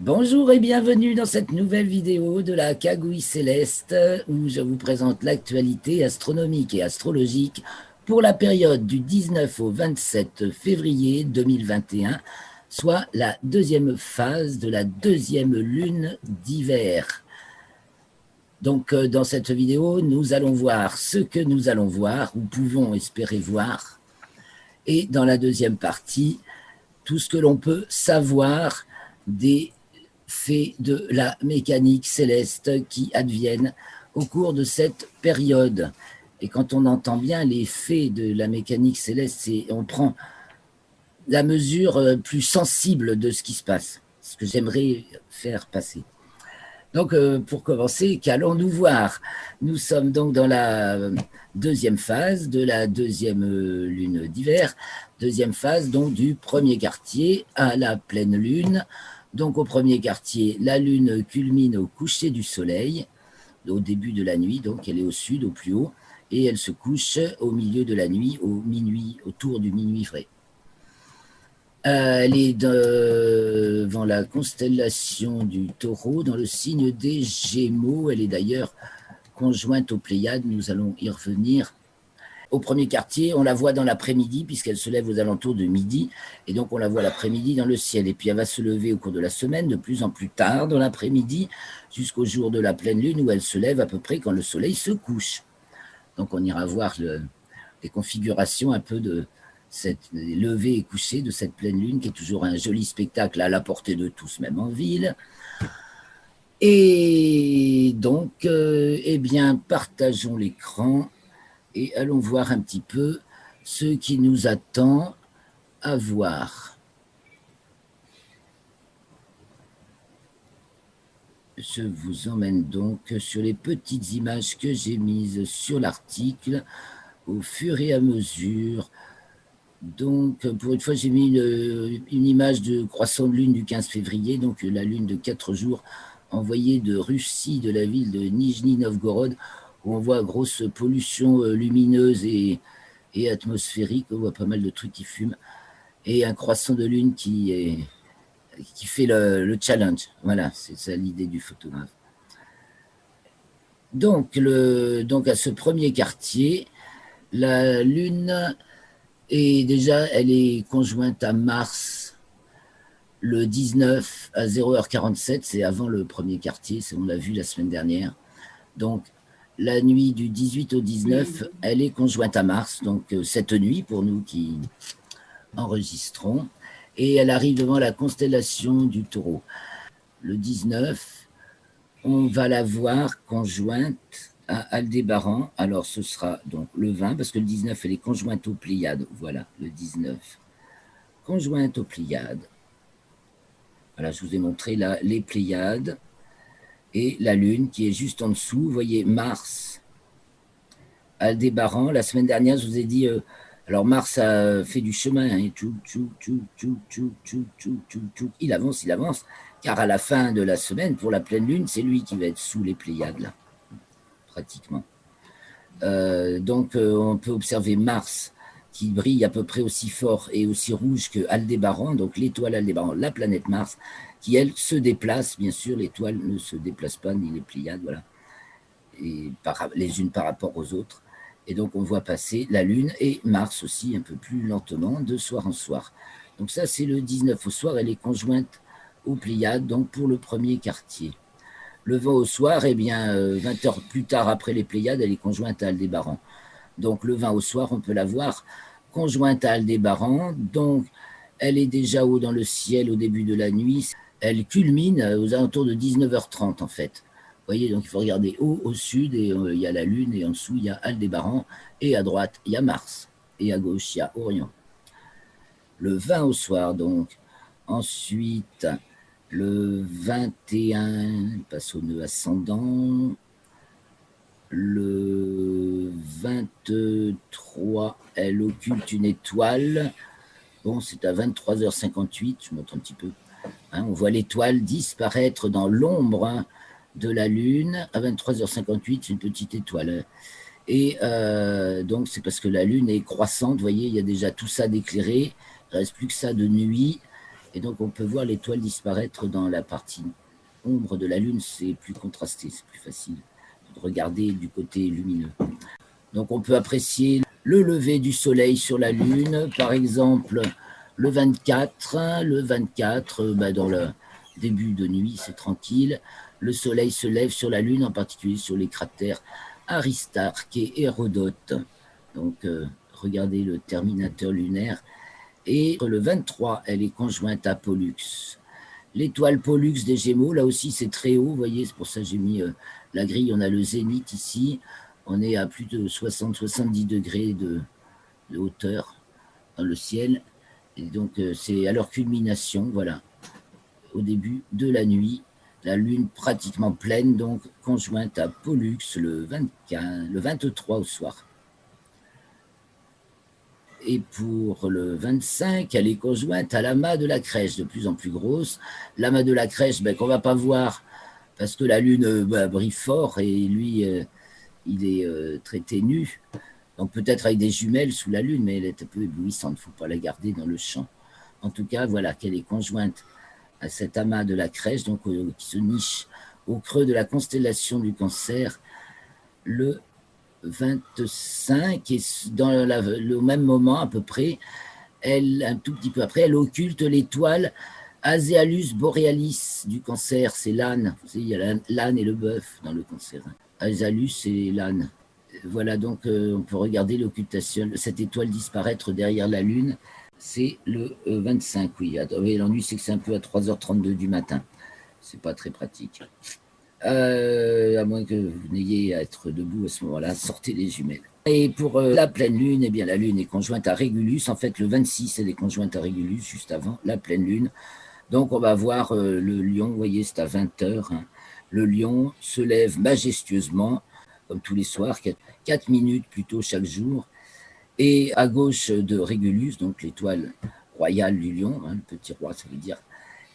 Bonjour et bienvenue dans cette nouvelle vidéo de la Cagouille Céleste où je vous présente l'actualité astronomique et astrologique pour la période du 19 au 27 février 2021, soit la deuxième phase de la deuxième lune d'hiver. Donc dans cette vidéo, nous allons voir ce que nous allons voir ou pouvons espérer voir. Et dans la deuxième partie, tout ce que l'on peut savoir des faits de la mécanique céleste qui adviennent au cours de cette période. Et quand on entend bien les faits de la mécanique céleste, on prend la mesure plus sensible de ce qui se passe, ce que j'aimerais faire passer. Donc, pour commencer, qu'allons-nous voir? Nous sommes donc dans la deuxième phase de la deuxième lune d'hiver, deuxième phase donc du premier quartier à la pleine lune. Donc, au premier quartier, la lune culmine au coucher du soleil, au début de la nuit, donc elle est au sud, au plus haut, et elle se couche au milieu de la nuit, au minuit, autour du minuit vrai. Elle est devant la constellation du Taureau, dans le signe des Gémeaux. Elle est d'ailleurs conjointe aux Pléiades, nous allons y revenir. Au premier quartier, on la voit dans l'après-midi, puisqu'elle se lève aux alentours de midi, et donc on la voit l'après-midi dans le ciel. Et puis elle va se lever au cours de la semaine, de plus en plus tard dans l'après-midi, jusqu'au jour de la pleine lune, où elle se lève à peu près quand le soleil se couche. Donc on ira voir les configurations un peu de cette levée et coucher de cette pleine lune, qui est toujours un joli spectacle à la portée de tous, même en ville. Et donc, eh bien, partageons l'écran et allons voir un petit peu ce qui nous attend à voir. Je vous emmène donc sur les petites images que j'ai mises sur l'article au fur et à mesure. Donc, pour une fois, j'ai mis une image de croissant de lune du 15 février, donc la lune de 4 jours, envoyée de Russie, de la ville de Nijni Novgorod, où on voit grosse pollution lumineuse et atmosphérique, on voit pas mal de trucs qui fument, et un croissant de lune qui fait le challenge. Voilà, c'est ça l'idée du photographe. Donc à ce premier quartier, la lune... Et déjà, elle est conjointe à Mars le 19 à 0h47, c'est avant le premier quartier, on l'a vu la semaine dernière. Donc, la nuit du 18 au 19, elle est conjointe à Mars, donc cette nuit pour nous qui enregistrons. Et elle arrive devant la constellation du Taureau. Le 19, on va la voir conjointe à Aldébaran. Alors ce sera donc le 20, parce que le 19, elle est conjointe aux Pléiades. Voilà, le 19. Conjointe aux Pléiades. Voilà, je vous ai montré là les Pléiades et la Lune qui est juste en dessous. Vous voyez Mars, Aldébaran. La semaine dernière, je vous ai dit, alors Mars a fait du chemin. Hein, il avance, car à la fin de la semaine, pour la pleine Lune, c'est lui qui va être sous les Pléiades, là. Pratiquement. Donc, on peut observer Mars qui brille à peu près aussi fort et aussi rouge que Aldébaran, donc l'étoile Aldébaran, la planète Mars, qui elle se déplace, bien sûr, l'étoile ne se déplace pas, ni les Pléiades, voilà, et les unes par rapport aux autres. Et donc, on voit passer la Lune et Mars aussi un peu plus lentement, de soir en soir. Donc ça, c'est le 19 au soir, elle est conjointe aux Pléiades, donc pour le premier quartier. Le 20 au soir, eh bien, 20 heures plus tard après les Pléiades, elle est conjointe à Aldébaran. Donc le 20 au soir, on peut la voir conjointe à Aldébaran. Donc elle est déjà haut dans le ciel au début de la nuit. Elle culmine aux alentours de 19h30 en fait. Vous voyez, donc il faut regarder haut au sud et il y a la Lune et en dessous il y a Aldébaran et à droite il y a Mars et à gauche il y a Orion. Le 20 au soir donc. Ensuite... Le 21, il passe au nœud ascendant. Le 23, elle occulte une étoile. Bon, c'est à 23h58, je montre un petit peu. Hein, on voit l'étoile disparaître dans l'ombre de la Lune. À 23h58, c'est une petite étoile. Et donc, c'est parce que la Lune est croissante. Vous voyez, il y a déjà tout ça d'éclairé. Il ne reste plus que ça de nuit. Et donc on peut voir l'étoile disparaître dans la partie ombre de la Lune, c'est plus contrasté, c'est plus facile de regarder du côté lumineux. Donc on peut apprécier le lever du soleil sur la Lune, par exemple le 24. Le 24, dans le début de nuit, c'est tranquille. Le soleil se lève sur la Lune, en particulier sur les cratères Aristarque et Hérodote. Donc regardez le terminateur lunaire. Et le 23, elle est conjointe à Pollux. L'étoile Pollux des Gémeaux, là aussi c'est très haut, vous voyez, c'est pour ça que j'ai mis la grille, on a le zénith ici, on est à plus de 60-70 degrés de hauteur dans le ciel, et donc c'est à leur culmination, voilà, au début de la nuit, la lune pratiquement pleine, donc conjointe à Pollux le 23 au soir. Et pour le 25, elle est conjointe à l'amas de la Crèche, de plus en plus grosse. L'amas de la Crèche, qu'on ne va pas voir parce que la lune brille fort et lui, il est très ténu. Donc peut-être avec des jumelles sous la lune, mais elle est un peu éblouissante, il ne faut pas la garder dans le champ. En tout cas, voilà qu'elle est conjointe à cet amas de la Crèche, donc qui se niche au creux de la constellation du Cancer, le 25, et dans le même moment à peu près, un tout petit peu après, elle occulte l'étoile Aséalus Borealis du Cancer, c'est l'âne. Vous savez, il y a l'âne et le bœuf dans le Cancer. Aséalus, c'est l'âne. Voilà, donc on peut regarder l'occultation, cette étoile disparaître derrière la Lune. C'est le 25, oui. L'ennui, c'est que c'est un peu à 3h32 du matin. C'est pas très pratique. À moins que vous n'ayez à être debout à ce moment-là, sortez les jumelles. Et pour la pleine lune, eh bien, la lune est conjointe à Régulus. En fait, le 26, elle est conjointe à Régulus, juste avant la pleine lune. Donc, on va voir le lion, vous voyez, c'est à 20h. Hein. Le lion se lève majestueusement, comme tous les soirs, 4 minutes plutôt chaque jour. Et à gauche de Régulus, donc l'étoile royale du lion, hein, le petit roi, ça veut dire,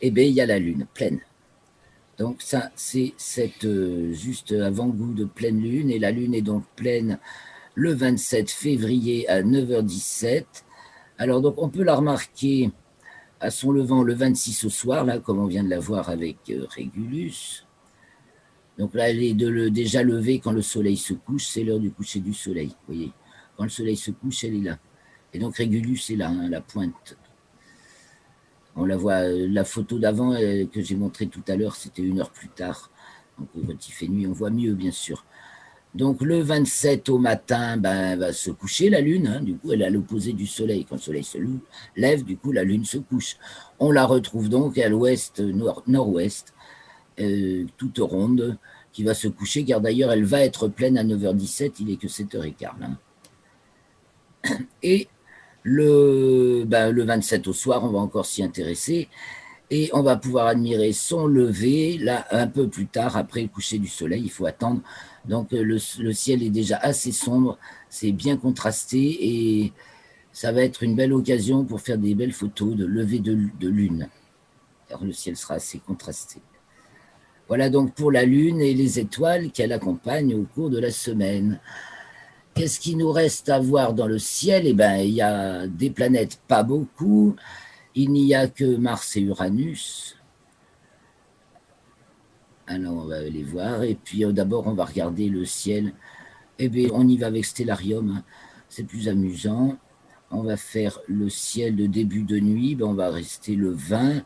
eh bien, il y a la lune pleine. Donc ça, c'est cette juste avant-goût de pleine lune, et la lune est donc pleine le 27 février à 9h17. Alors donc on peut la remarquer à son levant le 26 au soir, là comme on vient de la voir avec Régulus. Donc là elle est déjà levée quand le soleil se couche, c'est l'heure du coucher du soleil, vous voyez. Quand le soleil se couche, elle est là. Et donc Régulus est là, hein, la pointe. On la voit, la photo d'avant que j'ai montrée tout à l'heure, c'était 1 heure plus tard. Donc quand il fait nuit, on voit mieux, bien sûr. Donc le 27 au matin, va se coucher la lune. Hein, du coup, elle est à l'opposé du soleil. Quand le soleil se lève, du coup, la lune se couche. On la retrouve donc à l'ouest, nord-ouest, toute ronde, qui va se coucher, car d'ailleurs, elle va être pleine à 9h17, il n'est que 7h15. Hein. Et le 27 au soir, on va encore s'y intéresser, et on va pouvoir admirer son lever, là, un peu plus tard, après le coucher du soleil, il faut attendre. Donc le ciel est déjà assez sombre, c'est bien contrasté, et ça va être une belle occasion pour faire des belles photos de lever de lune, car le ciel sera assez contrasté. Voilà donc pour la lune et les étoiles qu'elle accompagne au cours de la semaine. Qu'est-ce qu'il nous reste à voir dans le ciel? Eh bien, il y a des planètes, pas beaucoup. Il n'y a que Mars et Uranus. Alors, on va les voir. Et puis, d'abord, on va regarder le ciel. Eh bien, on y va avec Stellarium. Hein. C'est plus amusant. On va faire le ciel de début de nuit. On va rester le 20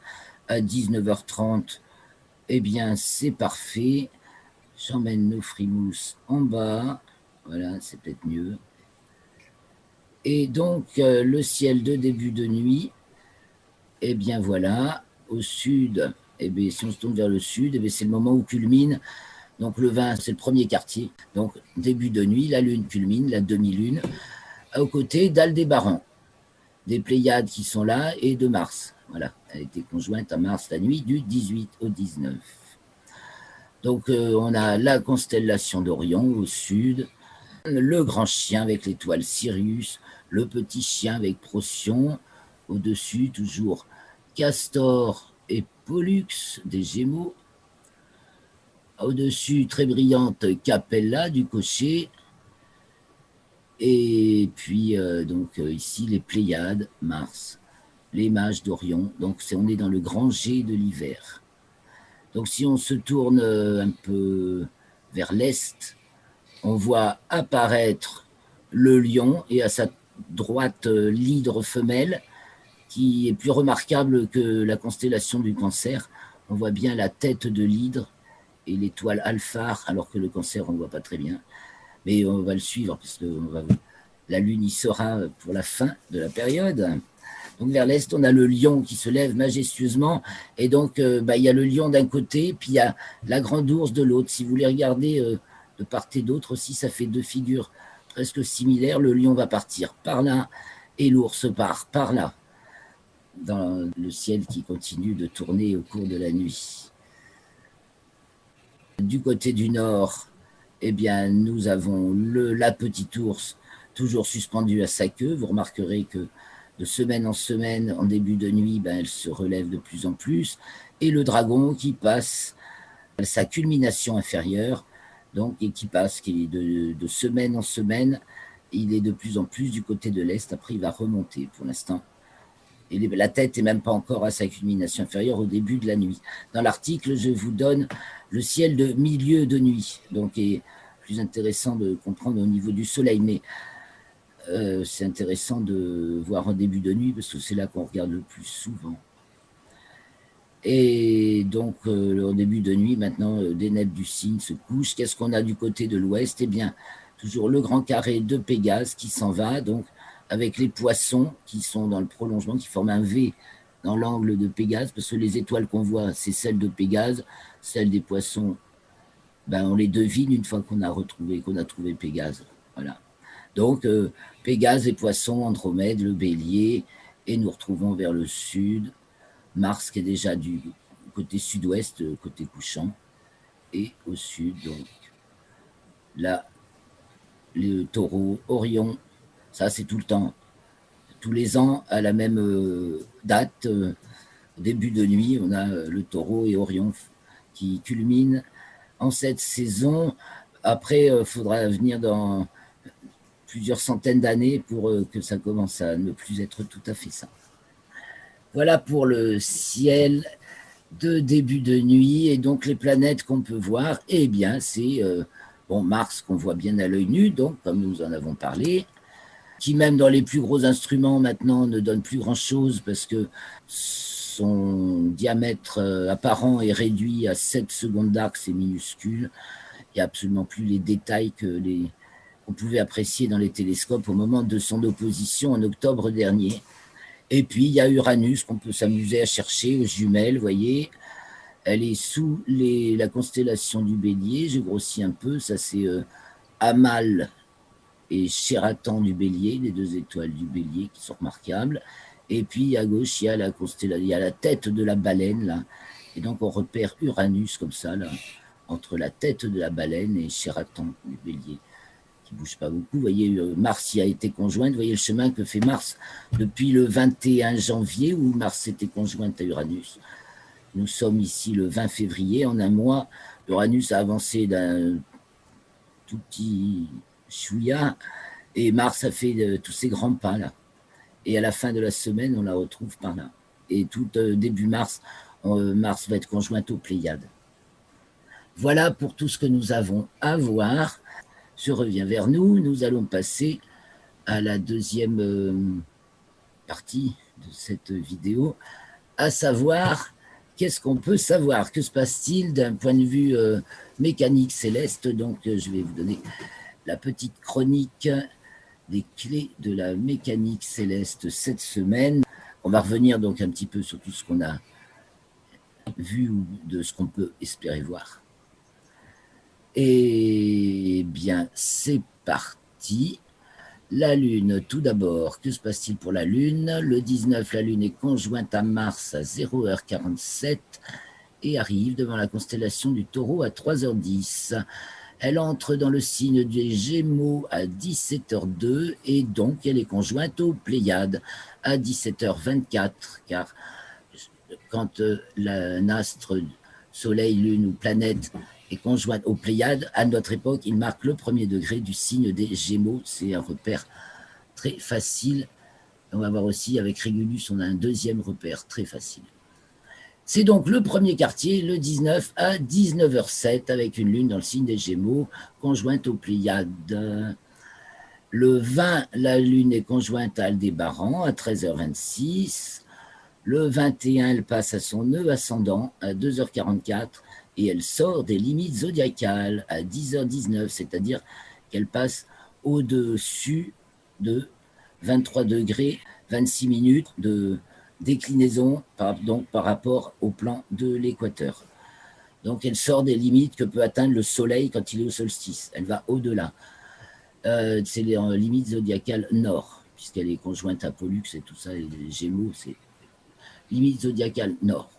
à 19h30. Eh bien, c'est parfait. J'emmène nos frimouses en bas. Voilà, c'est peut-être mieux. Et donc, le ciel de début de nuit, eh bien voilà, au sud, eh bien, si on se tourne vers le sud, eh bien, c'est le moment où culmine. Donc, le 20, c'est le premier quartier. Donc, début de nuit, la lune culmine, la demi-lune, aux côtés d'Aldébaran, des Pléiades qui sont là et de Mars. Voilà, elle était conjointe à Mars la nuit du 18 au 19. Donc, on a la constellation d'Orion au sud, le grand chien avec l'étoile Sirius, le petit chien avec Procyon, au-dessus toujours Castor et Pollux des Gémeaux, au-dessus très brillante Capella du Cocher, et puis donc ici les Pléiades, Mars les mages d'Orion. Donc on est dans le grand G de l'hiver. Donc si on se tourne un peu vers l'est, on voit apparaître le lion et à sa droite l'hydre femelle, qui est plus remarquable que la constellation du Cancer. On voit bien la tête de l'hydre et l'étoile Alphare, alors que le Cancer, on ne voit pas très bien. Mais on va le suivre, parce que la Lune y sera pour la fin de la période. Donc vers l'est, on a le lion qui se lève majestueusement, et donc il y a le lion d'un côté, puis il y a la grande ours de l'autre. Si vous les regardez de part et d'autre aussi, ça fait deux figures presque similaires. Le lion va partir par là, et l'ours part par là, dans le ciel qui continue de tourner au cours de la nuit. Du côté du nord, eh bien, nous avons la petite ours, toujours suspendue à sa queue. Vous remarquerez que de semaine en semaine, en début de nuit, elle se relève de plus en plus. Et le dragon qui passe à sa culmination inférieure, donc, et qui est de semaine en semaine, il est de plus en plus du côté de l'est. Après, il va remonter pour l'instant. Et la tête n'est même pas encore à sa culmination inférieure au début de la nuit. Dans l'article, je vous donne le ciel de milieu de nuit. Donc, c'est plus intéressant de comprendre au niveau du soleil. Mais c'est intéressant de voir en début de nuit parce que c'est là qu'on regarde le plus souvent. Et donc, au début de nuit, maintenant, des nêtres du cygne se couchent. Qu'est-ce qu'on a du côté de l'ouest? Eh bien, toujours le grand carré de Pégase qui s'en va, donc avec les poissons qui sont dans le prolongement, qui forment un V dans l'angle de Pégase, parce que les étoiles qu'on voit, c'est celles de Pégase, celles des poissons, on les devine une fois qu'on a trouvé Pégase. Voilà. Donc, Pégase et Poissons, Andromède, le Bélier, et nous retrouvons vers le sud Mars qui est déjà du côté sud-ouest, côté couchant, et au sud, donc, là, le taureau, Orion, ça c'est tout le temps, tous les ans, à la même date, début de nuit, on a le taureau et Orion qui culminent en cette saison. Après, il faudra venir dans plusieurs centaines d'années pour que ça commence à ne plus être tout à fait ça. Voilà pour le ciel de début de nuit. Et donc les planètes qu'on peut voir, eh bien c'est Mars qu'on voit bien à l'œil nu, donc comme nous en avons parlé, qui même dans les plus gros instruments maintenant ne donne plus grand chose parce que son diamètre apparent est réduit à 7 secondes d'arc, c'est minuscule. Il n'y a absolument plus les détails qu'on pouvait apprécier dans les télescopes au moment de son opposition en octobre dernier. Et puis, il y a Uranus qu'on peut s'amuser à chercher aux jumelles, vous voyez. Elle est sous la constellation du Bélier. J'ai grossi un peu. Ça, c'est Amal et Shératan du Bélier, les deux étoiles du Bélier qui sont remarquables. Et puis, à gauche, il y a la tête de la baleine, là. Et donc, on repère Uranus comme ça, là, entre la tête de la baleine et Shératan du Bélier, qui ne bouge pas beaucoup. Vous voyez, Mars y a été conjointe. Vous voyez le chemin que fait Mars depuis le 21 janvier, où Mars était conjointe à Uranus. Nous sommes ici le 20 février. En un mois, Uranus a avancé d'un tout petit chouïa, et Mars a fait tous ces grands pas là. Et à la fin de la semaine, on la retrouve par là. Et tout début mars, Mars va être conjointe aux Pléiades. Voilà pour tout ce que nous avons à voir. Je reviens vers nous. Nous allons passer à la deuxième partie de cette vidéo, à savoir qu'est-ce qu'on peut savoir, que se passe-t-il d'un point de vue mécanique céleste. Donc je vais vous donner la petite chronique des clés de la mécanique céleste cette semaine. On va revenir donc un petit peu sur tout ce qu'on a vu ou de ce qu'on peut espérer voir. Et bien, c'est parti. La Lune, tout d'abord, que se passe-t-il pour la Lune? Le 19, la Lune est conjointe à Mars à 0h47 et arrive devant la constellation du Taureau à 3h10. Elle entre dans le signe des Gémeaux à 17h02 et donc elle est conjointe aux Pléiades à 17h24, car quand un astre, Soleil, Lune ou planète est conjointe aux Pléiades, à notre époque, il marque le premier degré du signe des Gémeaux. C'est un repère très facile On va voir aussi avec Régulus, on a un deuxième repère très facile. C'est donc le premier quartier, le 19 à 19h07, avec une lune dans le signe des Gémeaux, conjointe aux Pléiades. Le 20, la lune est conjointe à Aldébaran à 13h26. Le 21, elle passe à son nœud ascendant à 2h44 et elle sort des limites zodiacales à 10h19, c'est-à-dire qu'elle passe au-dessus de 23 degrés 26 minutes de déclinaison par rapport au plan de l'équateur. Donc elle sort des limites que peut atteindre le soleil quand il est au solstice. Elle va au-delà. C'est les limites zodiacales nord, puisqu'elle est conjointe à Pollux et tout ça, et les Gémeaux, c'est limite zodiacale nord.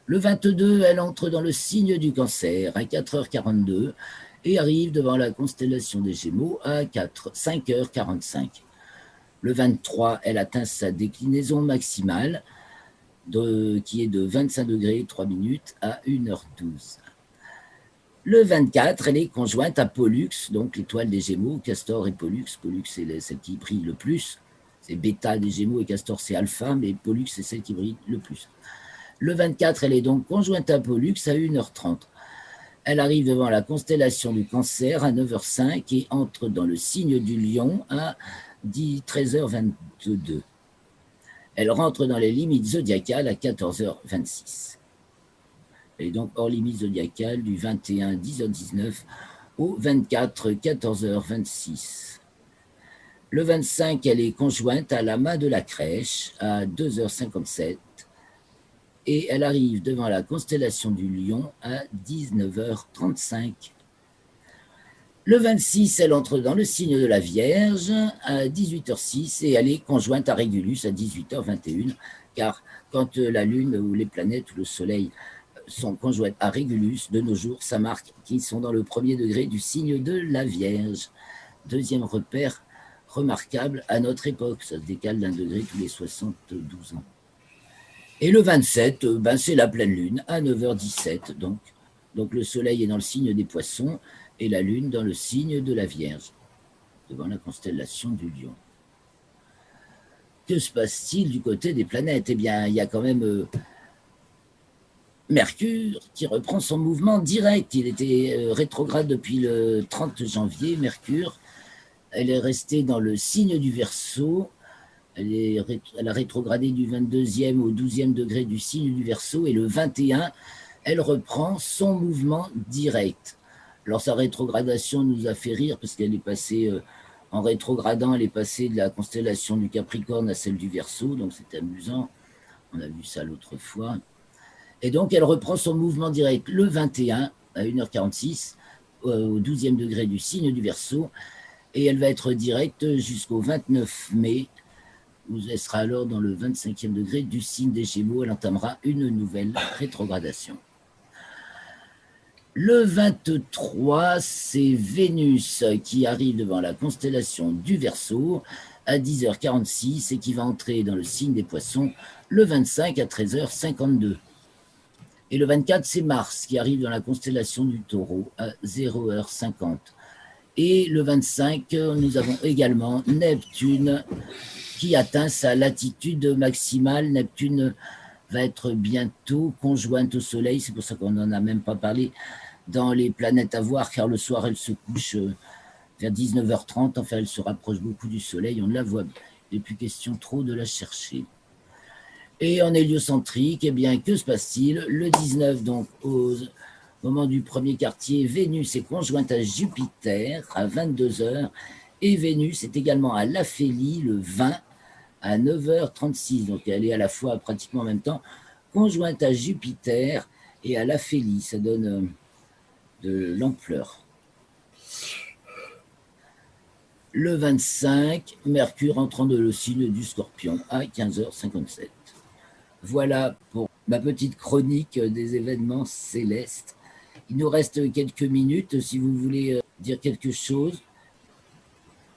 Le 22, elle entre dans le signe du Cancer à 4h42 et arrive devant la constellation des Gémeaux à 5h45. Le 23, elle atteint sa déclinaison maximale qui est de 25 degrés 3 minutes à 1h12. Le 24, elle est conjointe à Pollux, donc l'étoile des Gémeaux, Castor et Pollux. Pollux, c'est celle qui brille le plus. C'est bêta des Gémeaux et Castor, c'est alpha, mais Pollux, c'est celle qui brille le plus. Le 24, elle est donc conjointe à Pollux à 1h30. Elle arrive devant la constellation du Cancer à 9h05 et entre dans le signe du Lion à 13h22. Elle rentre dans les limites zodiacales à 14h26. Elle est donc hors limite zodiacale du 21 10h19 au 24 14h26. Le 25, elle est conjointe à l'amas de la crèche à 2h57 et elle arrive devant la constellation du Lion à 19h35. Le 26, elle entre dans le signe de la Vierge à 18h06 et elle est conjointe à Régulus à 18h21, car quand la Lune ou les planètes ou le Soleil sont conjointes à Régulus, de nos jours, ça marque qu'ils sont dans le premier degré du signe de la Vierge. Deuxième repère remarquable à notre époque, ça se décale d'un degré tous les 72 ans. Et le 27, c'est la pleine lune à 9h17, donc le soleil est dans le signe des poissons et la lune dans le signe de la Vierge, devant la constellation du Lion. Que se passe-t-il du côté des planètes? Eh bien, il y a quand même Mercure qui reprend son mouvement direct. Il était rétrograde depuis le 30 janvier, Mercure. Elle est restée dans le signe du Verseau. Elle a rétrogradé du 22e au 12e degré du signe du Verseau. Et le 21, elle reprend son mouvement direct. Alors sa rétrogradation nous a fait rire parce qu'elle est passée, en rétrogradant, elle est passée de la constellation du Capricorne à celle du Verseau. Donc c'est amusant. On a vu ça l'autre fois. Et donc elle reprend son mouvement direct le 21 à 1h46 au 12e degré du signe du Verseau. Et elle va être directe jusqu'au 29 mai, où elle sera alors dans le 25e degré du signe des Gémeaux. Elle entamera une nouvelle rétrogradation. Le 23, c'est Vénus qui arrive devant la constellation du Verseau à 10h46 et qui va entrer dans le signe des Poissons le 25 à 13h52. Et le 24, c'est Mars qui arrive dans la constellation du Taureau à 0h50. Et le 25, nous avons également Neptune qui atteint sa latitude maximale. Neptune va être bientôt conjointe au Soleil, c'est pour ça qu'on n'en a même pas parlé dans les planètes à voir, car le soir, elle se couche vers 19h30, enfin, elle se rapproche beaucoup du Soleil, on ne la voit, il n'est plus question trop de la chercher. Et en héliocentrique, eh bien, que se passe-t-il? Le 19, donc, au moment du premier quartier, Vénus est conjointe à Jupiter à 22h, et Vénus est également à l'aphélie le 20 à 9h36, donc elle est à la fois pratiquement en même temps conjointe à Jupiter et à l'aphélie, ça donne de l'ampleur. Le 25, Mercure entrant dans le signe du Scorpion à 15h57. Voilà pour ma petite chronique des événements célestes. Il nous reste quelques minutes si vous voulez dire quelque chose.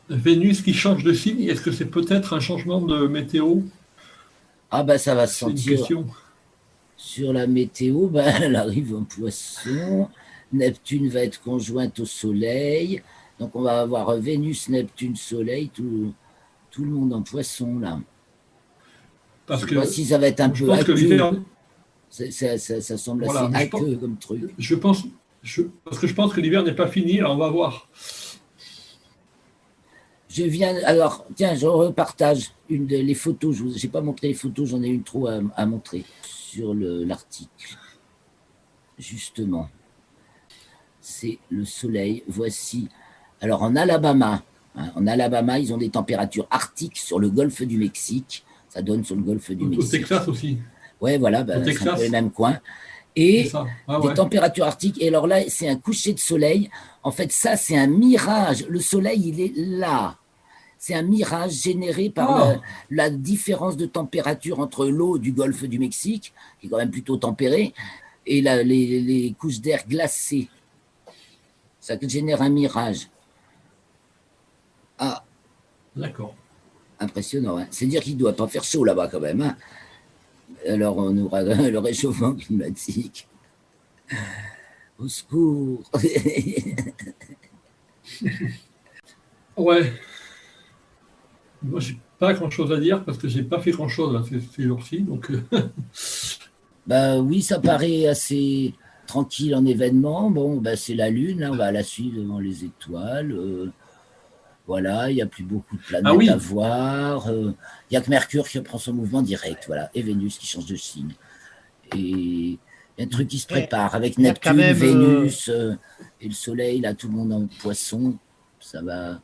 Vénus qui change de signe, est-ce que c'est peut-être un changement de météo? Ah ben ça va se C'est une sentir question. sur la météo, elle arrive en Poisson, Neptune va être conjointe au Soleil, donc on va avoir Vénus, Neptune, Soleil, tout le monde en Poisson là. Parce Je sais pas que si ça va être un je peu pense que aqueux. l'hiver, Ça semble assez voilà, mais aqueux comme truc. parce que je pense que l'hiver n'est pas fini, alors on va voir. Je viens, alors, tiens, je repartage les photos. Je n'ai pas montré les photos, j'en ai une trop à montrer sur l'article. Justement, c'est le soleil. Voici. Alors, en Alabama, hein, ils ont des températures arctiques sur le golfe du Mexique. Ça donne sur le golfe du Au Mexique. Texas aussi. Ouais, voilà, Au ben, c'est un peu les Texas, mêmes coins. c'est Et ça. Ah des ouais. températures arctiques. Et alors là, c'est un coucher de soleil. En fait, ça, c'est un mirage. Le soleil, il est là. C'est un mirage généré par Ah, la différence de température entre l'eau du golfe du Mexique, qui est quand même plutôt tempérée, et les couches d'air glacées. Ça génère un mirage. Ah, d'accord. impressionnant. Hein. C'est dire qu'il ne doit pas faire chaud là-bas quand même. Hein. Alors on aura le réchauffement climatique. Au secours. Ouais, moi j'ai pas grand-chose à dire parce que j'ai pas fait grand-chose là, ces jours-ci. Donc, Bah oui, ça paraît assez tranquille en événement. Bon, bah, c'est la Lune, là, on va la suivre devant les étoiles. Voilà, il n'y a plus beaucoup de ah planètes à oui, voir. Il n'y a que Mercure qui prend son mouvement direct, voilà, et Vénus qui change de signe. Et il y a un truc qui se Et prépare avec il y a quand Neptune, même, Vénus et le Soleil, là, tout le monde en poisson. Ça va,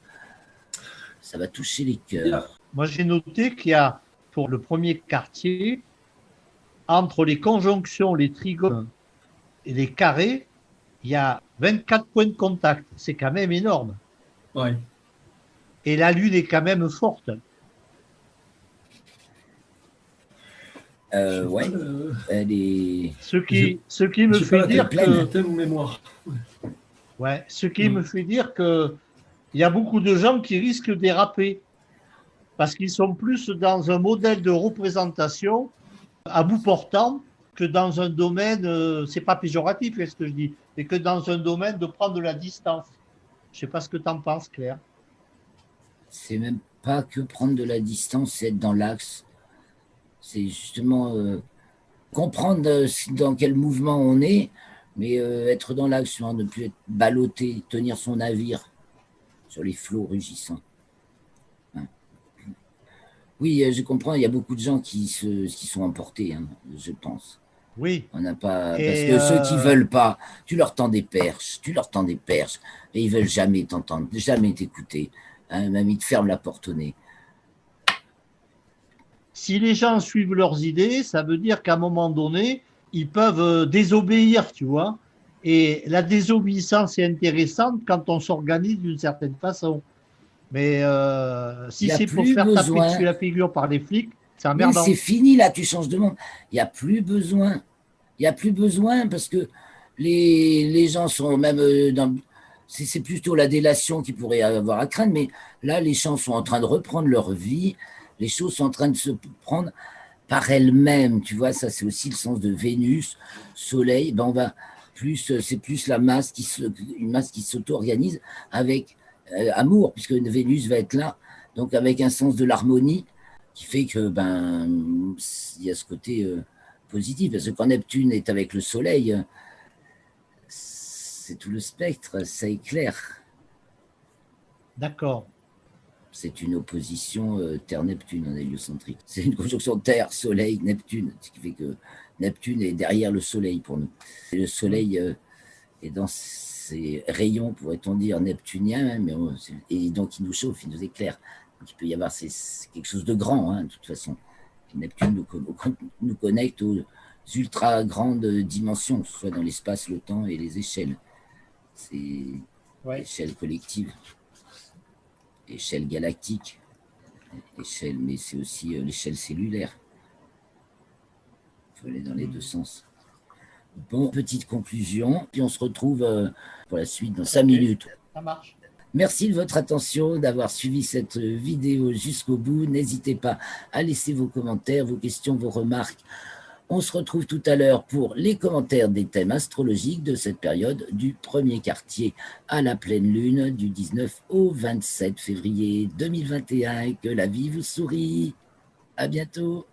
ça va toucher les cœurs. moi j'ai noté qu'il y a pour le premier quartier, entre les conjonctions, les trigones et les carrés, il y a 24 points de contact. C'est quand même énorme. ouais. Et la Lune est quand même forte. J'ai pas Ouais, le, elle est, Ce qui me j'ai pas fait elle est dire pleine. que, thème mémoire. ouais, ce qui me fait dire que il y a beaucoup de gens qui risquent de déraper parce qu'ils sont plus dans un modèle de représentation à bout portant que dans un domaine, c'est pas péjoratif ce que je dis, mais que dans un domaine de prendre de la distance. Je sais pas ce que tu en penses, Claire. C'est même pas que prendre de la distance, c'est être dans l'axe. C'est justement comprendre dans quel mouvement on est, mais être dans l'axe, ne plus être ballotté, tenir son navire sur les flots rugissants. Hein. Oui, je comprends, il y a beaucoup de gens qui sont emportés, hein, je pense. Oui. On n'a pas. Parce Et que ceux qui veulent pas, tu leur tends des perches, et ils veulent jamais t'entendre, jamais t'écouter. Hein, même ils te ferment la porte au nez. si les gens suivent leurs idées, ça veut dire qu'à un moment donné, ils peuvent désobéir, tu vois. Et la désobéissance est intéressante quand on s'organise d'une certaine façon. Mais Il si n'y a c'est pour se plus faire taper dessus besoin. la figure par les flics, c'est Oui, c'est emmerdant. fini là, tu changes de monde. Il n'y a plus besoin. Il n'y a plus besoin parce que les gens sont même dans. C'est plutôt la délation qui pourrait avoir à craindre, mais là, les gens sont en train de reprendre leur vie, les choses sont en train de se prendre par elles-mêmes, tu vois, ça c'est aussi le sens de Vénus, Soleil, ben on va plus, c'est plus la masse une masse qui s'auto-organise avec amour, puisque Vénus va être là, donc avec un sens de l'harmonie qui fait que ben il y a ce côté positif, parce que quand Neptune est avec le Soleil, c'est tout le spectre, ça éclaire. D'accord. C'est une opposition Terre-Neptune en héliocentrique. C'est une conjonction Terre-Soleil-Neptune, ce qui fait que Neptune est derrière le Soleil pour nous. Et le Soleil est dans ses rayons, pourrait-on dire, neptuniens, et donc il nous chauffe, il nous éclaire. Donc il peut y avoir quelque chose de grand, hein, de toute façon. Neptune nous connecte aux ultra grandes dimensions, soit dans l'espace, le temps et les échelles. C'est Ouais. l'échelle collective, l'échelle galactique. L'échelle, mais c'est aussi l'échelle cellulaire. Il faut aller dans les deux sens. Bon, petite conclusion, puis on se retrouve pour la suite dans 5 Ok, minutes. ça marche. Merci de votre attention, d'avoir suivi cette vidéo jusqu'au bout. N'hésitez pas à laisser vos commentaires, vos questions, vos remarques. On se retrouve tout à l'heure pour les commentaires des thèmes astrologiques de cette période du premier quartier à la pleine lune du 19 au 27 février 2021 et que la vie vous sourit. À bientôt.